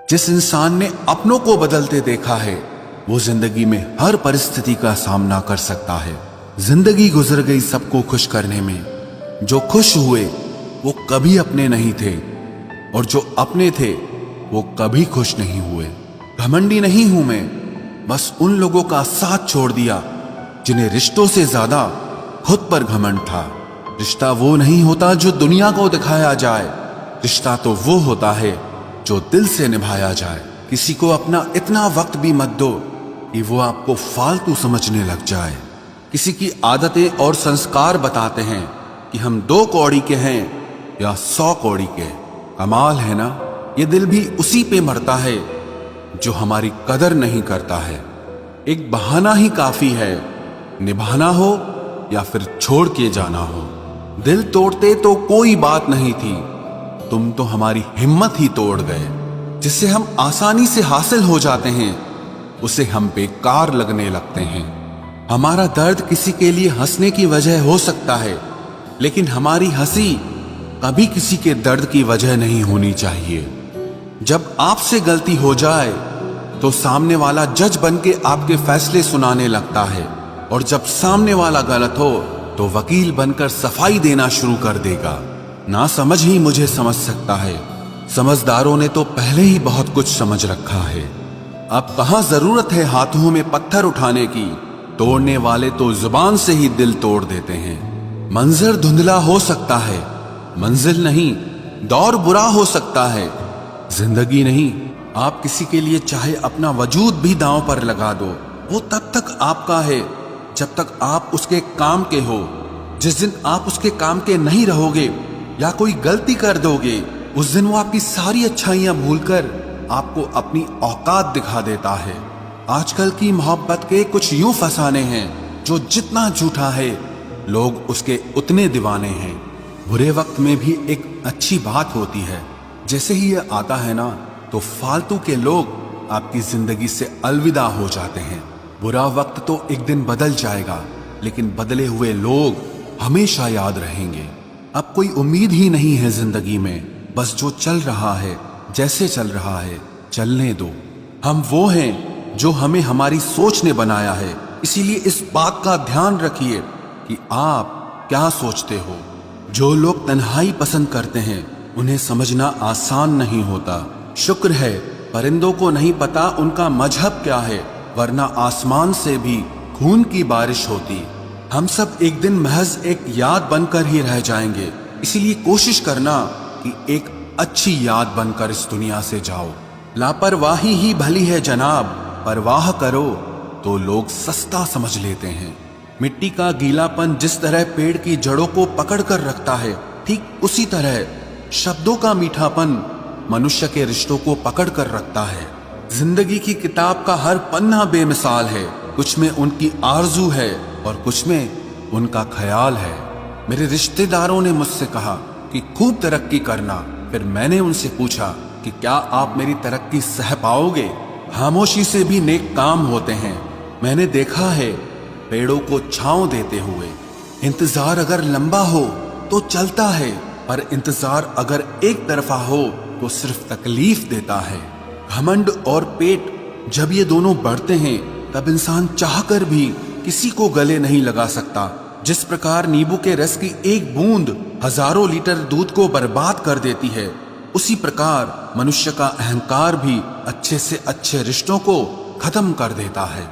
जिस इंसान ने अपनों को बदलते देखा है वो जिंदगी में हर परिस्थिति का सामना कर सकता है। जिंदगी गुजर गई सबको खुश करने में। जो खुश हुए वो कभी अपने नहीं थे और जो अपने थे वो कभी खुश नहीं हुए। घमंडी नहीं हूं मैं, बस उन लोगों का साथ छोड़ दिया जिन्हें रिश्तों से ज्यादा खुद पर घमंड था। रिश्ता वो नहीं होता जो दुनिया को दिखाया जाए, रिश्ता तो वो होता है जो दिल से निभाया जाए। किसी को अपना इतना वक्त भी मत दो कि वो आपको फालतू समझने लग जाए। किसी की आदतें और संस्कार बताते हैं कि हम 2 कौड़ी के हैं या 100 कौड़ी के। कमाल है ना, ये दिल भी उसी पे मरता है जो हमारी कदर नहीं करता है। एक बहाना ही काफी है, निभाना हो या फिर छोड़ के जाना हो। दिल तोड़ते तो कोई बात नहीं थी, तुम तो हमारी हिम्मत ही तोड़ गए। जिससे हम आसानी से हासिल हो जाते हैं उसे हम बेकार लगने लगते हैं। हमारा दर्द किसी के लिए हंसने की वजह हो सकता है, लेकिन हमारी हंसी कभी किसी के दर्द की वजह नहीं होनी चाहिए। जब आपसे गलती हो जाए तो सामने वाला जज बनके आपके फैसले सुनाने लगता है, और जब सामने वाला गलत हो तो वकील बनकर सफाई देना शुरू कर देगा। ना समझ ही मुझे समझ सकता है, समझदारों ने तो पहले ही बहुत कुछ समझ रखा है। अब कहां जरूरत है हाथों में पत्थर उठाने की, तोड़ने वाले तो जुबान से ही दिल तोड़ देते हैं। मंजर धुंधला हो सकता है, मंजिल नहीं, दौर बुरा हो सकता है, जिंदगी नहीं। आप किसी के लिए चाहे अपना वजूद भी दांव पर लगा दो, वो तब तक आपका है जब तक आप उसके काम के हो। जिस दिन आप उसके काम के नहीं रहोगे या कोई गलती कर दोगे, उस दिन वो आपकी सारी अच्छाइयां भूलकर आपको अपनी औकात दिखा देता है। आजकल की मोहब्बत के कुछ यूं फसाने हैं जो जितना झूठा है लोग उसके उतने दीवाने हैं। बुरे वक्त में भी एक अच्छी बात होती है, जैसे ही ये आता है ना तो फालतू के लोग आपकी जिंदगी से अलविदा हो जाते हैं। बुरा वक्त तो एक दिन बदल जाएगा, लेकिन बदले हुए लोग हमेशा याद रहेंगे। अब कोई उम्मीद ही नहीं है जिंदगी में, बस जो चल रहा है जैसे चल रहा है चलने दो। हम वो हैं जो हमें हमारी सोच ने बनाया है, इसीलिए इस बात का ध्यान रखिए कि आप क्या सोचते हो। जो लोग तन्हाई पसंद करते हैं उन्हें समझना आसान नहीं होता। शुक्र है परिंदों को नहीं पता उनका मजहब क्या है, वरना आसमान से भी खून की बारिश होती। हम सब एक दिन महज एक याद बनकर ही रह जाएंगे, इसीलिए कोशिश करना कि एक अच्छी याद बनकर इस दुनिया से जाओ। लापरवाही ही भली है जनाब, परवाह करो तो लोग सस्ता समझ लेते हैं। मिट्टी का गीलापन जिस तरह पेड़ की जड़ों को पकड़ कर रखता है, ठीक उसी तरह शब्दों का मीठापन मनुष्य के रिश्तों को पकड़ कर रखता है। जिंदगी की किताब का हर पन्ना बेमिसाल है, कुछ में उनकी आरजू है और कुछ में उनका ख्याल है। मेरे रिश्तेदारों ने मुझसे कहा कि खूब तरक्की करना, फिर मैंने उनसे पूछा कि क्या आप मेरी तरक्की सह पाओगे? खामोशी से भी नेक काम होते हैं, मैंने देखा है पेड़ों को छांव देते हुए। इंतजार अगर लंबा हो तो चलता है, पर इंतजार अगर एक तरफा हो तो सिर्फ तकलीफ देता है। घमंड और पेट जब ये दोनों बढ़ते हैं तब इंसान चाहकर भी किसी को गले नहीं लगा सकता। जिस प्रकार नींबू के रस की एक बूंद हजारों लीटर दूध को बर्बाद कर देती है, उसी प्रकार मनुष्य का अहंकार भी अच्छे से अच्छे रिश्तों को खत्म कर देता है।